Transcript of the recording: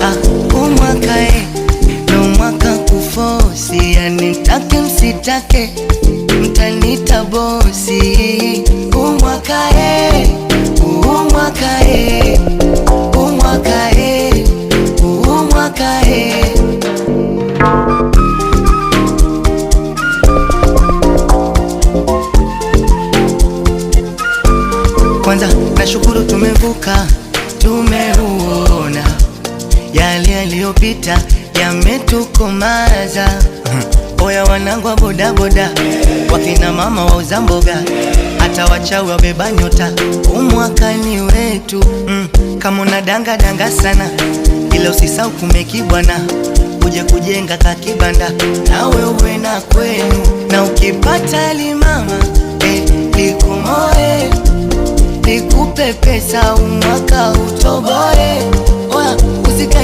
Umwaka no mwaka kufosi, yani mtake msitake mtanita bosi. Umwaka umwaka umwaka umwaka Kwanza nashukuru tumevuka, tumeuona yale yaliyopita yametukomaza. Oya wanangu wa bodaboda, wakina mama wauza mboga, hata wachawi wabeba nyota, umwaka ni wetu. Kama unadanga danga sana, ila usisahau kumekibwana, uje kujenga kakibanda nawe uwe na kwenu. Na ukipata limama likumoe, nikupe pesa umwaka utoboe. Oya usika